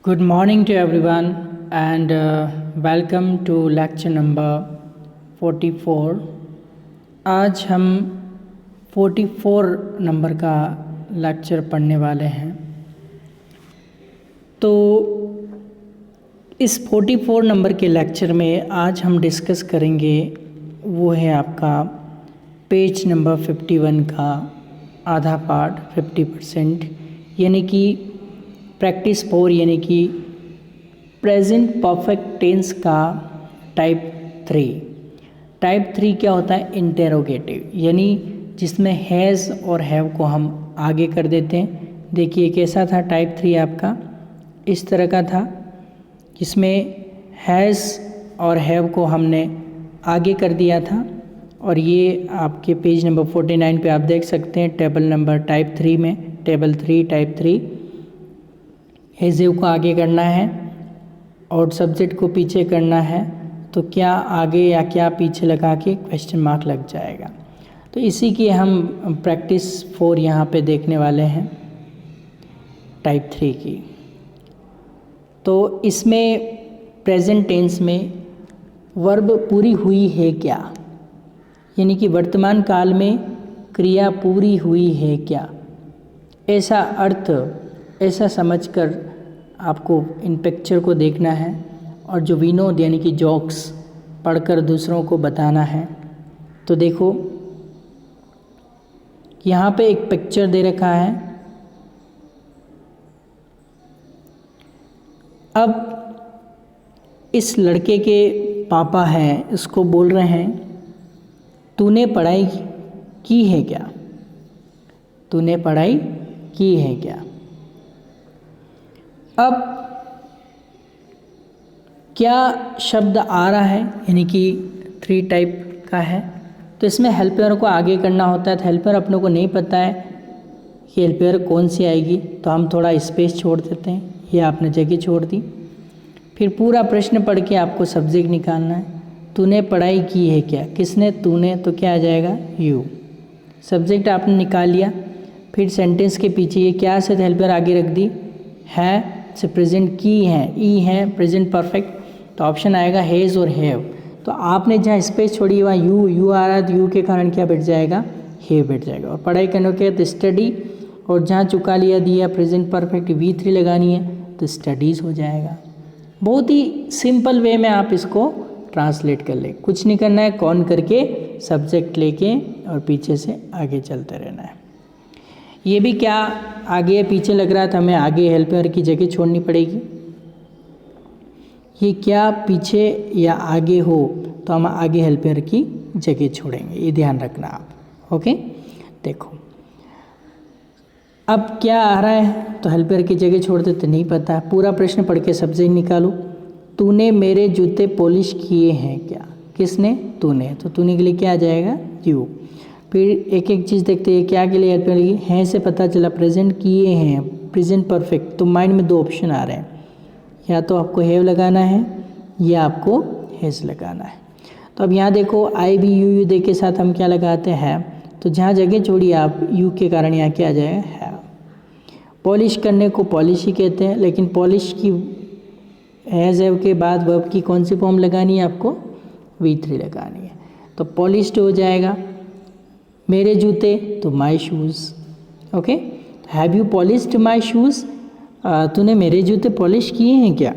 Good morning to everyone and welcome to lecture number 44। आज हम 44 number का lecture पढ़ने वाले हैं। तो इस 44 नंबर के लेक्चर में आज हम डिस्कस करेंगे वो है आपका पेज नंबर 51 का आधा पार्ट 50%, यानी कि प्रैक्टिस 4 यानी कि प्रेजेंट परफेक्ट टेंस का टाइप 3। टाइप 3 क्या होता है? इंटेरोगेटिव, यानी जिसमें हैज़ और हैव को हम आगे कर देते हैं। देखिए कैसा था टाइप 3 आपका, इस तरह का था, जिसमें हैज़ और हैव को हमने आगे कर दिया था। और ये आपके पेज नंबर 49 पे आप देख सकते हैं टेबल नंबर टाइप 3 में, टेबल 3 टाइप 3 हैज़ को आगे करना है और सब्जेक्ट को पीछे करना है। तो क्या आगे या क्या पीछे लगा के क्वेश्चन मार्क लग जाएगा। तो इसी की हम प्रैक्टिस 4 यहाँ पे देखने वाले हैं टाइप 3 की। तो इसमें प्रेजेंट टेंस में वर्ब पूरी हुई है क्या, यानी कि वर्तमान काल में क्रिया पूरी हुई है क्या, ऐसा अर्थ ऐसा समझकर आपको इन पिक्चर को देखना है और जो विनोद यानी कि जोक्स पढ़कर दूसरों को बताना है। तो देखो यहाँ पे एक पिक्चर दे रखा है। अब इस लड़के के पापा हैं, इसको बोल रहे हैं तूने पढ़ाई की है क्या, तूने पढ़ाई की है क्या। अब क्या शब्द आ रहा है, यानी कि 3 टाइप का है। तो इसमें हेल्पर को आगे करना होता है। तो हेल्पर अपनों को नहीं पता है कि हेल्पर कौन सी आएगी, तो हम थोड़ा स्पेस छोड़ देते हैं, ये आपने जगह छोड़ दी। फिर पूरा प्रश्न पढ़ के आपको सब्जेक्ट निकालना है। तूने पढ़ाई की है क्या, किसने, तूने, तो क्या आ जाएगा यू। सब्जेक्ट आपने निकाल लिया। फिर सेंटेंस के पीछे ये क्या से हेल्पर आगे रख दी, है से प्रेजेंट की है, ई है प्रेजेंट परफेक्ट, तो ऑप्शन आएगा हैज़ और हैव। तो आपने जहाँ स्पेस छोड़ी वहाँ यू आ रहा है, तो यू के कारण क्या बैठ जाएगा, हैव बैठ जाएगा। और पढ़ाई करने के तो स्टडी, और जहाँ चुका लिया दिया प्रेजेंट परफेक्ट V3 लगानी है तो स्टडीज़ हो जाएगा। बहुत ही सिंपल वे में आप इसको ट्रांसलेट कर ले, कुछ नहीं करना है, कौन करके सब्जेक्ट लेके और पीछे से आगे चलते रहना है। ये भी क्या आगे पीछे लग रहा था, हमें आगे हेल्पर की जगह छोड़नी पड़ेगी। ये क्या पीछे या आगे हो तो हम आगे हेल्पर की जगह छोड़ेंगे, ये ध्यान रखना आप। ओके, देखो अब क्या आ रहा है, तो हेल्पर की जगह छोड़ देते, नहीं पता। पूरा प्रश्न पढ़ के सब्जेक्ट निकालो। तूने मेरे जूते पॉलिश किए हैं क्या, किसने, तूने, तो तूने के लिए क्या आ जाएगा यू। फिर एक एक चीज़ देखते हैं, क्या के लिए हेल्पर लगी, हैं से पता चला प्रेजेंट किए हैं, प्रेजेंट परफेक्ट। तो माइंड में 2 ऑप्शन आ रहे हैं, या तो आपको हैव लगाना है या आपको हैज़ लगाना है। तो अब यहाँ देखो आई भी यू दे के साथ हम क्या लगाते हैं, तो जहाँ जगह छोड़ी आप यू के कारण यहाँ क्या आ जाएगा है। पॉलिश करने को पॉलिश ही कहते हैं, लेकिन पॉलिश की हैज़ हैव के बाद वर्ब की कौन सी फॉर्म लगानी है, आपको V3 लगानी है। तो पॉलिश्ड हो जाएगा। मेरे जूते तो माई shoes. Okay, have you polished my shoes, तूने मेरे जूते पॉलिश किए हैं क्या,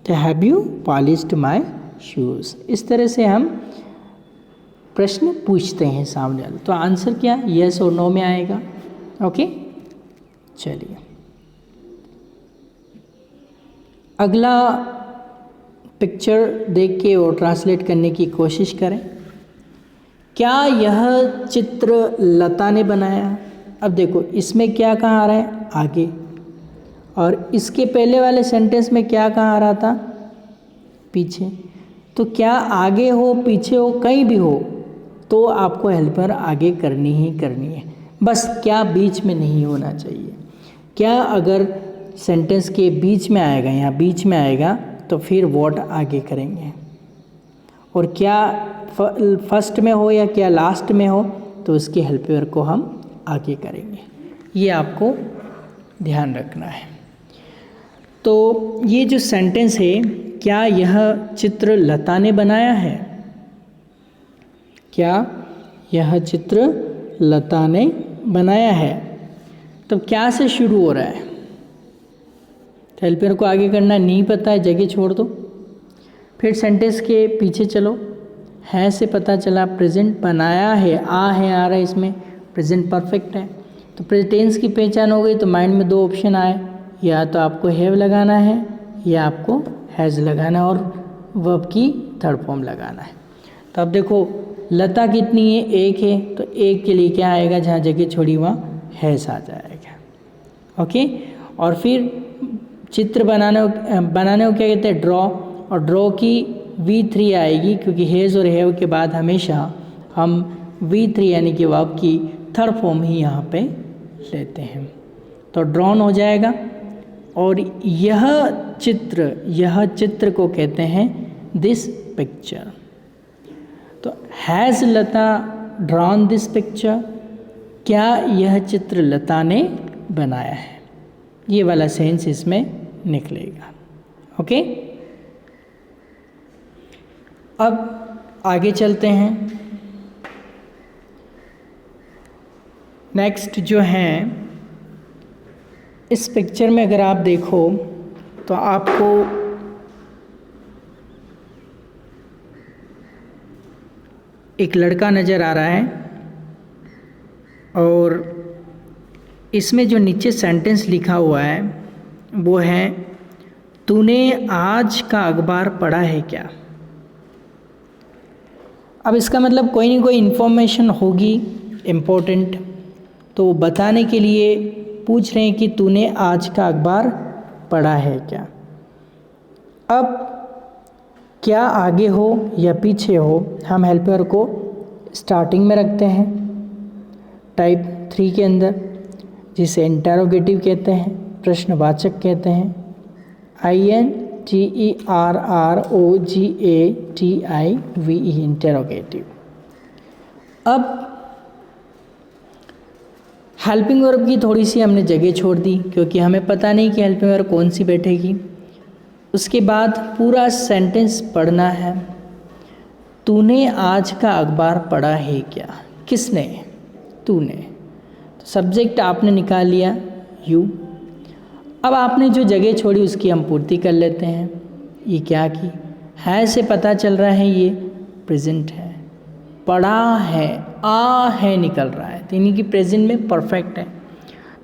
तो have you polished my shoes. इस तरह से हम प्रश्न पूछते हैं सामने वाले। तो आंसर क्या यस और नो में आएगा। ओके, चलिए अगला पिक्चर देख के और ट्रांसलेट करने की कोशिश करें। क्या यह चित्र लता ने बनाया। अब देखो इसमें क्या कहाँ आ रहा है, आगे, और इसके पहले वाले सेंटेंस में क्या कहाँ आ रहा था, पीछे। तो क्या आगे हो पीछे हो कहीं भी हो तो आपको हेल्पर आगे करनी ही करनी है, बस क्या बीच में नहीं होना चाहिए। क्या अगर सेंटेंस के बीच में आएगा, यहाँ बीच में आएगा, तो फिर व्हाट आगे करेंगे। और क्या फर्स्ट में हो या क्या लास्ट में हो तो उसके हेल्पर को हम आगे करेंगे। ये आपको ध्यान रखना है। तो ये जो सेंटेंस है, क्या यह चित्र लता ने बनाया है? क्या यह चित्र लता ने बनाया है? तो क्या से शुरू हो रहा है? हेल्पर को आगे करना नहीं पता है, जगह छोड़ दो। फिर सेंटेंस के पीछे चलो। है से पता चला प्रेजेंट बनाया है, आ है आ रहा है, इसमें प्रेजेंट परफेक्ट है। तो प्रेजेंट की पहचान हो गई। तो माइंड में दो ऑप्शन आए, या तो आपको हैव लगाना है या आपको हैज़ लगाना है, और वर्ब की थर्ड फॉर्म लगाना है। तो अब देखो लता कितनी है? एक है। तो एक के लिए क्या आएगा? जहाँ जगह छोड़ी वहाँ हैज़ आ जाएगा। ओके। और फिर चित्र बनाने को क्या कहते हैं? ड्रॉ। और ड्रॉ की V3 आएगी, क्योंकि हैज़ और हैव के बाद हमेशा हम V3 यानी कि वर्ब की थर्ड फॉर्म ही यहाँ पे लेते हैं। तो ड्रॉन हो जाएगा। और यह चित्र को कहते हैं दिस पिक्चर। तो has Lata drawn this picture? क्या यह चित्र लता ने बनाया है? ये वाला सेंस इसमें निकलेगा। ओके। अब आगे चलते हैं। नेक्स्ट जो है, इस पिक्चर में अगर आप देखो तो आपको एक लड़का नज़र आ रहा है, और इसमें जो नीचे सेंटेंस लिखा हुआ है वो है, तूने आज का अखबार पढ़ा है क्या? अब इसका मतलब कोई ना कोई इन्फॉर्मेशन होगी इम्पोर्टेंट, तो बताने के लिए पूछ रहे हैं कि तूने आज का अखबार पढ़ा है क्या? अब क्या आगे हो या पीछे हो, हम हेल्पर को स्टार्टिंग में रखते हैं टाइप 3 के अंदर, जिसे इंटेरोगेटिव कहते हैं, प्रश्नवाचक कहते हैं, INTERROGATIVE इंटेरोगेटिव। अब हेल्पिंग वर्ब की थोड़ी सी हमने जगह छोड़ दी, क्योंकि हमें पता नहीं कि हेल्पिंग वर्ब कौन सी बैठेगी। उसके बाद पूरा सेंटेंस पढ़ना है। तूने आज का अखबार पढ़ा है क्या? किसने? तूने। तो सब्जेक्ट आपने निकाल लिया यू। अब आपने जो जगह छोड़ी उसकी हम पूर्ति कर लेते हैं। ये क्या की? है से पता चल रहा है ये प्रेजेंट है, पढ़ा है, आ है निकल रहा है, तो यानी कि प्रेजेंट में परफेक्ट है।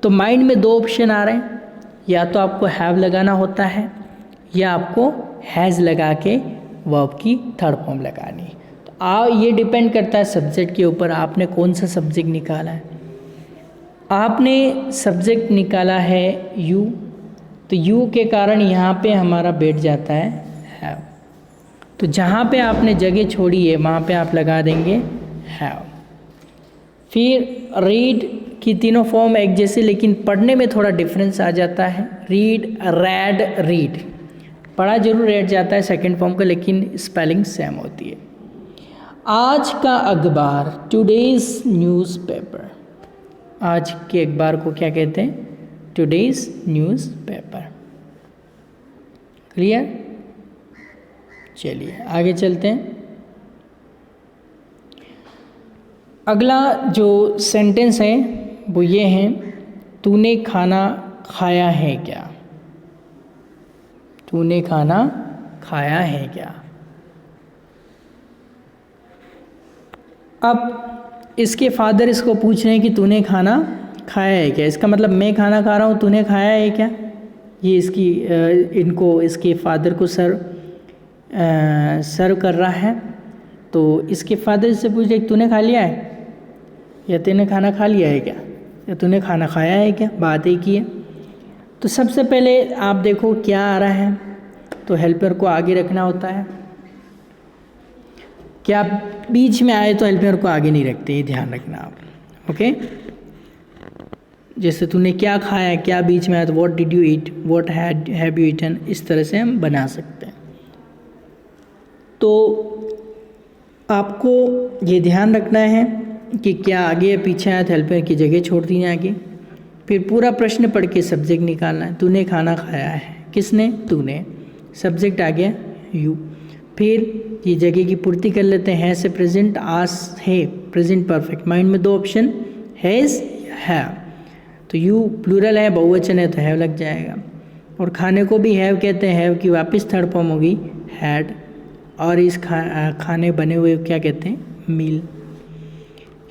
तो माइंड में दो ऑप्शन आ रहे हैं, या तो आपको हैव लगाना होता है या आपको हैज़ लगा के वर्ब की थर्ड फॉर्म लगानी। तो ये डिपेंड करता है सब्जेक्ट के ऊपर, आपने कौन सा सब्जेक्ट निकाला है। आपने सब्जेक्ट निकाला है यू, तो यू के कारण यहाँ पे हमारा बैठ जाता है हैव। तो जहाँ पे आपने जगह छोड़ी है वहाँ पे आप लगा देंगे हैव। फिर रीड की तीनों फॉर्म एक जैसे, लेकिन पढ़ने में थोड़ा डिफरेंस आ जाता है। रीड, रेड, रीड, पढ़ा जरूर रेड जाता है सेकंड फॉर्म का, लेकिन स्पेलिंग सेम होती है। आज का अखबार, टुडेज न्यूज़पेपर। आज के अखबार को क्या कहते हैं? Today's newspaper. क्लियर? चलिए आगे चलते हैं। अगला जो सेंटेंस है वो ये है, तूने खाना खाया है क्या? तूने खाना खाया है क्या? अब इसके फादर इसको पूछ रहे हैं कि तूने खाना खाया है क्या? इसका मतलब मैं खाना खा रहा हूँ, तूने खाया है क्या? ये इसके फादर को सर्व कर रहा है। तो इसके फादर से पूछ रहे तूने खा लिया है, या तूने खाना खा लिया है क्या, या तूने खाना खाया है क्या? बात एक ही है। तो सबसे पहले आप देखो क्या आ रहा है, तो हेल्पर को आगे रखना होता है। क्या बीच में आए तो हेल्पर को आगे नहीं रखते, ये ध्यान रखना आप। ओके, जैसे तूने क्या खाया, क्या बीच में आया तो what did you eat, what have you eaten, इस तरह से हम बना सकते हैं। तो आपको ये ध्यान रखना है कि क्या आगे या पीछे आया तो हेल्पर की जगह छोड़ दी आगे। फिर पूरा प्रश्न पढ़ के सब्जेक्ट निकालना है। तूने खाना खाया है किसने? तूने। सब्जेक्ट आ गया यू। फिर ये जगह की पूर्ति कर लेते हैं, है से प्रेजेंट, आस है प्रेजेंट परफेक्ट। माइंड में दो ऑप्शन, हैज़ या हैव, तो यू प्लूरल है, बहुवचन है तो हैव लग जाएगा। और खाने को भी हैव कहते हैं, हैव की वापस थर्ड फॉर्म होगी हैड। और इस खाने बने हुए क्या कहते हैं? मील।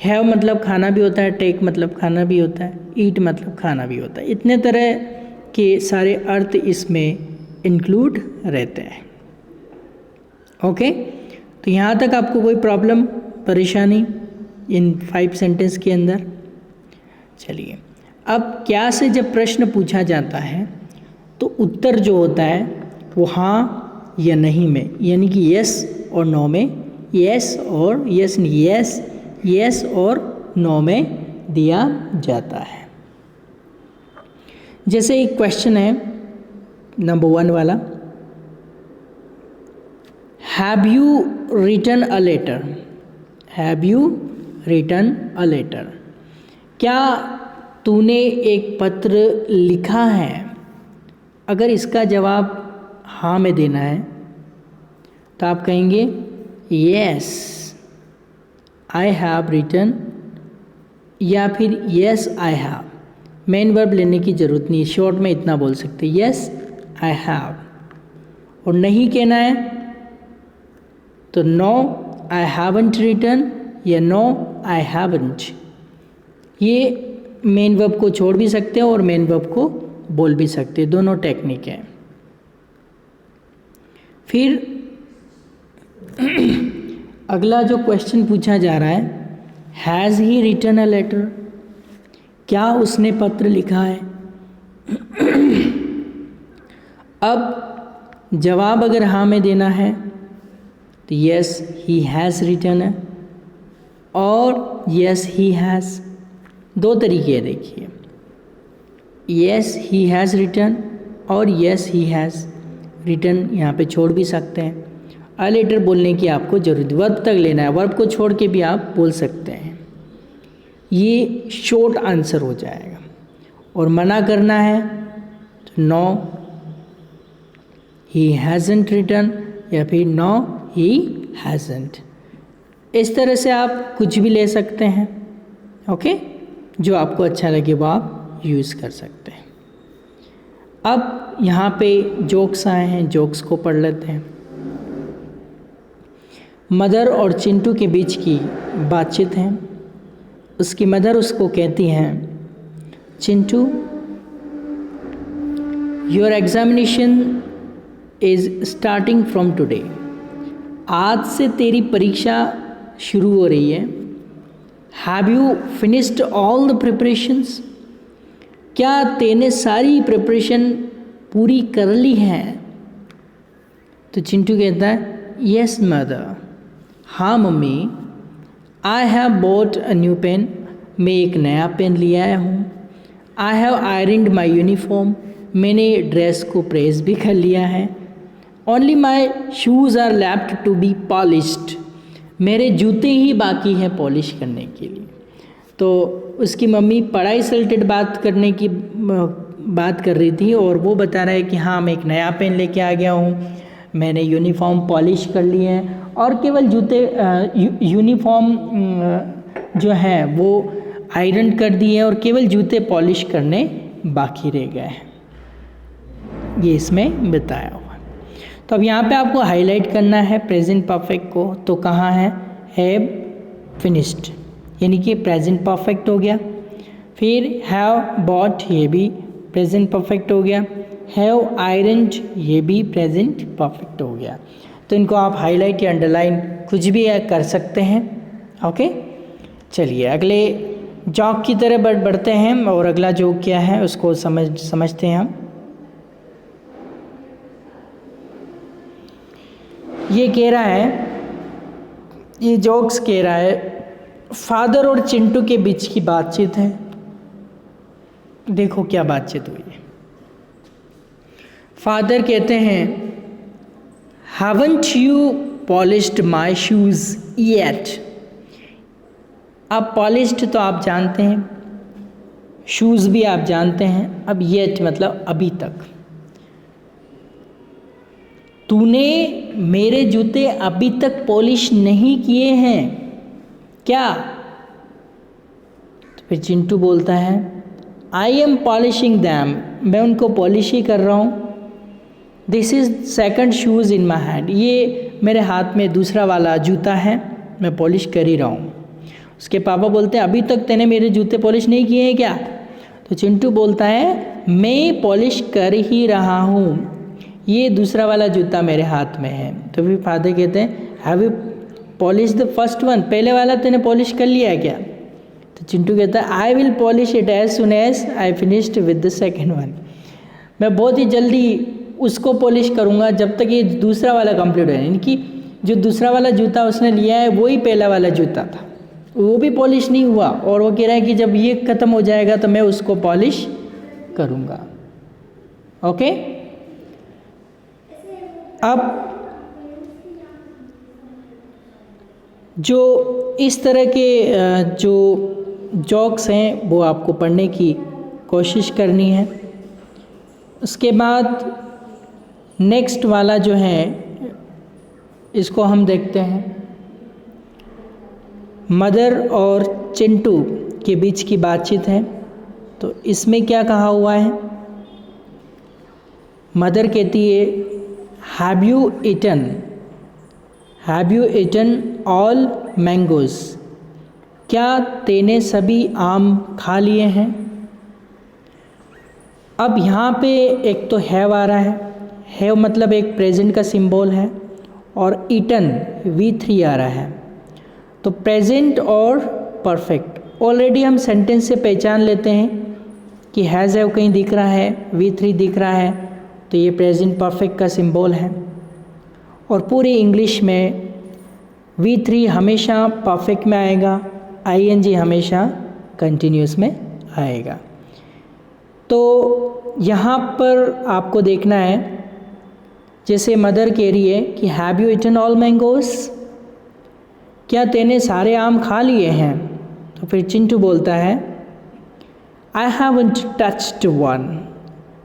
हैव मतलब खाना भी होता है, टेक मतलब खाना भी होता है, ईट मतलब खाना भी होता है। इतने तरह के सारे अर्थ इसमें इंक्लूड रहते हैं। ओके, तो यहाँ तक आपको कोई प्रॉब्लम, परेशानी इन 5 सेंटेंस के अंदर? चलिए, अब क्या से जब प्रश्न पूछा जाता है तो उत्तर जो होता है वो हाँ या नहीं में, यानी कि यस और नो में, यस और यस यस यस और नो में दिया जाता है। जैसे एक क्वेश्चन है नंबर 1 वाला, have you written a letter? Have you written a letter? क्या तूने एक पत्र लिखा है? अगर इसका जवाब हाँ में देना है तो आप कहेंगे यस आई हैव रिटन, या फिर yes I have. Main verb लेने की ज़रूरत नहीं, शॉर्ट में इतना बोल सकते यस आई हैव। और नहीं कहना है तो नो आई हैवंट रिटन या नो आई हैवंट। ये मेन वर्ब को छोड़ भी सकते हैं और मेन वर्ब को बोल भी सकते हैं, दोनों टेक्निक है। फिर अगला जो क्वेश्चन पूछा जा रहा है, has he written a letter? क्या उसने पत्र लिखा है? अब जवाब अगर हाँ में देना है तो यस ही हैज़ रिटन है और यस ही हैज़। दो तरीके हैं, देखिए, यस ही हैज़ रिटन और यस ही हैज़ रिटन यहाँ पे छोड़ भी सकते हैं। अ लेटर बोलने की आपको ज़रूरत, वर्ब तक लेना है, वर्ब को छोड़ के भी आप बोल सकते हैं। ये शॉर्ट आंसर हो जाएगा। और मना करना है तो नो ही हैज़ंट रिटन या फिर नो ही हैज़ंट। इस तरह से आप कुछ भी ले सकते हैं। ओके, जो आपको अच्छा लगे वो आप यूज़ कर सकते हैं। अब यहाँ पे जोक्स आए हैं, जोक्स को पढ़ लेते हैं। मदर और चिंटू के बीच की बातचीत है। उसकी मदर उसको कहती हैं, Chintu your examination is starting from today. आज से तेरी परीक्षा शुरू हो रही है। Have you finished all the preparations? क्या तेने सारी प्रिपरेशन पूरी कर ली है? तो चिंटू कहता है यस मदर, हाँ mummy. I have bought a new pen, मैं एक नया पेन ले आया हूँ। I have ironed my uniform, मैंने ड्रेस को प्रेस भी कर लिया है। Only my shoes are left to be polished, मेरे जूते ही बाकी हैं पॉलिश करने के लिए। तो उसकी मम्मी पढ़ाई से रिलेटेड बात करने की बात कर रही थी और वो बता रहा है कि हाँ मैं एक नया पेन लेके आ गया हूँ, मैंने यूनिफॉर्म पॉलिश कर लिए हैं और केवल जूते यूनिफॉर्म जो है वो आयरन कर दिए हैं और केवल जूते पॉलिश करने बाकी रह गए हैं। ये इसमें बताया हुआ। तो अब यहाँ पे आपको हाईलाइट करना है प्रेजेंट परफेक्ट को। तो कहाँ है? हैव फिनिश्ड, यानी कि प्रेजेंट परफेक्ट हो गया। फिर हैव बॉट, ये भी प्रेजेंट परफेक्ट हो गया। हैव आयरनड, ये भी प्रेजेंट परफेक्ट हो गया। तो इनको आप हाईलाइट या अंडरलाइन कुछ भी कर सकते हैं। ओके, चलिए अगले जॉक की तरह बढ़ते हैं और अगला जोक क्या है उसको समझते हैं हम। ये कह रहा है, ये जोक्स कह रहा है, फादर और चिंटू के बीच की बातचीत है। देखो क्या बातचीत हुई है। फादर कहते हैं, haven't you polished my shoes yet? अब पॉलिश्ड तो आप जानते हैं, शूज़ भी आप जानते हैं, अब येट मतलब अभी तक। तूने मेरे जूते अभी तक पॉलिश नहीं किए हैं क्या? तो फिर चिंटू बोलता है आई एम पॉलिशिंग दैम, मैं उनको पॉलिश ही कर रहा हूँ। This is second shoes in my hand, ये मेरे हाथ में दूसरा वाला जूता है, मैं पॉलिश कर ही रहा हूँ। उसके पापा बोलते हैं अभी तक तूने मेरे जूते पॉलिश नहीं किए हैं क्या? तो चिंटू बोलता है मैं पॉलिश कर ही रहा हूँ, ये दूसरा वाला जूता मेरे हाथ में है। तो फिर फादर कहते हैं have you polish the first one, पहले वाला तूने पॉलिश कर लिया है क्या? तो चिंटू कहता है I will polish it as soon as I finished with the second one, मैं बहुत ही जल्दी उसको पॉलिश करूँगा जब तक ये दूसरा वाला कंप्लीट हो। यानी कि जो दूसरा वाला जूता उसने लिया है वही पहला वाला जूता था, वो भी पॉलिश नहीं हुआ, और वो कह रहा है कि जब ये ख़त्म हो जाएगा तो मैं उसको पॉलिश करूँगा। ओके, अब जो इस तरह के जो जोक्स हैं वो आपको पढ़ने की कोशिश करनी है। उसके बाद नेक्स्ट वाला जो है इसको हम देखते हैं, मदर और चिंटू के बीच की बातचीत है। तो इसमें क्या कहा हुआ है, मदर कहती है have you eaten all mangoes, क्या तेने सभी आम खा लिए हैं? अब यहाँ पे एक तो हैव आ रहा है, हैव मतलब एक प्रेजेंट का सिंबल है, और ईटन V3 आ रहा है। तो प्रेजेंट और परफेक्ट ऑलरेडी हम सेंटेंस से पहचान लेते हैं कि हैज़ हैव कहीं दिख रहा है, V3 दिख रहा है, तो ये प्रेजेंट परफेक्ट का सिंबल है। और पूरी इंग्लिश में V3 हमेशा परफेक्ट में आएगा, ING हमेशा कंटिन्यूस में आएगा। तो यहाँ पर आपको देखना है, जैसे मदर कह रही है कि have you eaten all mangoes, क्या तेने सारे आम खा लिए हैं? तो फिर चिंटू बोलता है आई हैवंट टच्ड वन,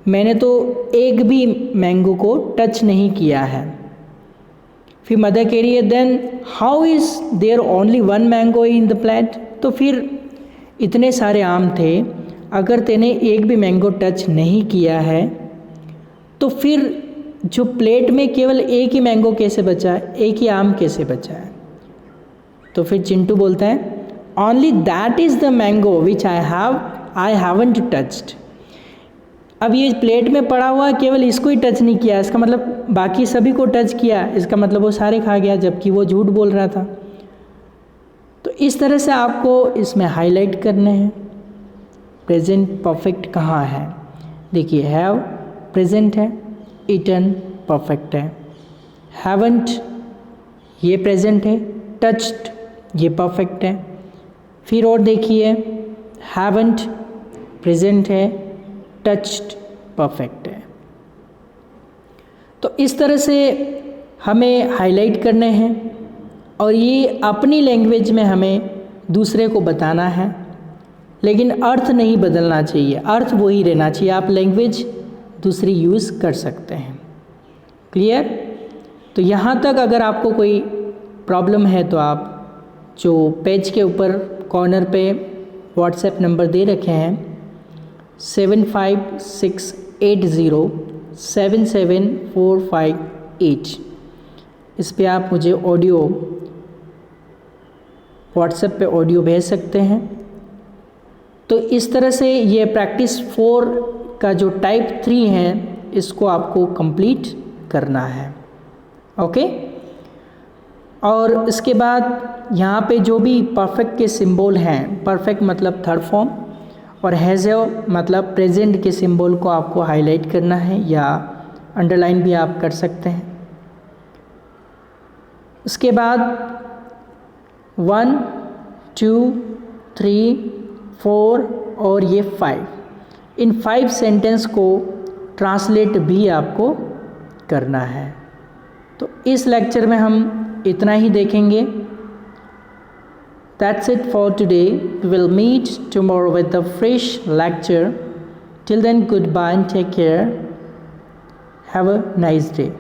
मैंने तो एक भी मैंगो को टच नहीं किया है। फिर मदर कह रही है then how is there only one mango in the plate, तो फिर इतने सारे आम थे, अगर तेने एक भी मैंगो टच नहीं किया है तो फिर जो प्लेट में केवल एक ही मैंगो कैसे बचा है, एक ही आम कैसे बचा है? तो फिर चिंटू बोलता है only that is the mango which I haven't touched. अब ये प्लेट में पड़ा हुआ केवल इसको ही टच नहीं किया, इसका मतलब बाकी सभी को टच किया, इसका मतलब वो सारे खा गया, जबकि वो झूठ बोल रहा था। तो इस तरह से आपको इसमें हाईलाइट करने हैं प्रेजेंट परफेक्ट कहाँ है। देखिए हैव प्रेजेंट है, ईटन परफेक्ट है, हैवंट ये प्रेजेंट है, टच्ड ये परफेक्ट है। फिर और देखिए हैवंट प्रेजेंट है, टच्ड परफेक्ट है। तो इस तरह से हमें हाईलाइट करने हैं और ये अपनी लैंग्वेज में हमें दूसरे को बताना है, लेकिन अर्थ नहीं बदलना चाहिए, अर्थ वही रहना चाहिए। आप लैंग्वेज दूसरी यूज़ कर सकते हैं। क्लियर? तो यहाँ तक अगर आपको कोई प्रॉब्लम है तो आप जो पेज के ऊपर कॉर्नर पे व्हाट्सएप नंबर दे रखे हैं 7568077458, इस पे आप मुझे ऑडियो व्हाट्सएप पे ऑडियो भेज सकते हैं। तो इस तरह से ये प्रैक्टिस 4 का जो टाइप 3 है इसको आपको कंप्लीट करना है। ओके, और इसके बाद यहाँ पे जो भी परफेक्ट के सिंबल हैं, परफेक्ट मतलब थर्ड फॉर्म और हैज़ मतलब प्रेजेंट के सिंबल को आपको हाईलाइट करना है या अंडरलाइन भी आप कर सकते हैं। उसके बाद 1, 2, 3, 4 और ये 5, इन 5 सेंटेंस को ट्रांसलेट भी आपको करना है। तो इस लेक्चर में हम इतना ही देखेंगे। That's it for today. We will meet tomorrow with a fresh lecture. Till then, goodbye and take care. Have a nice day.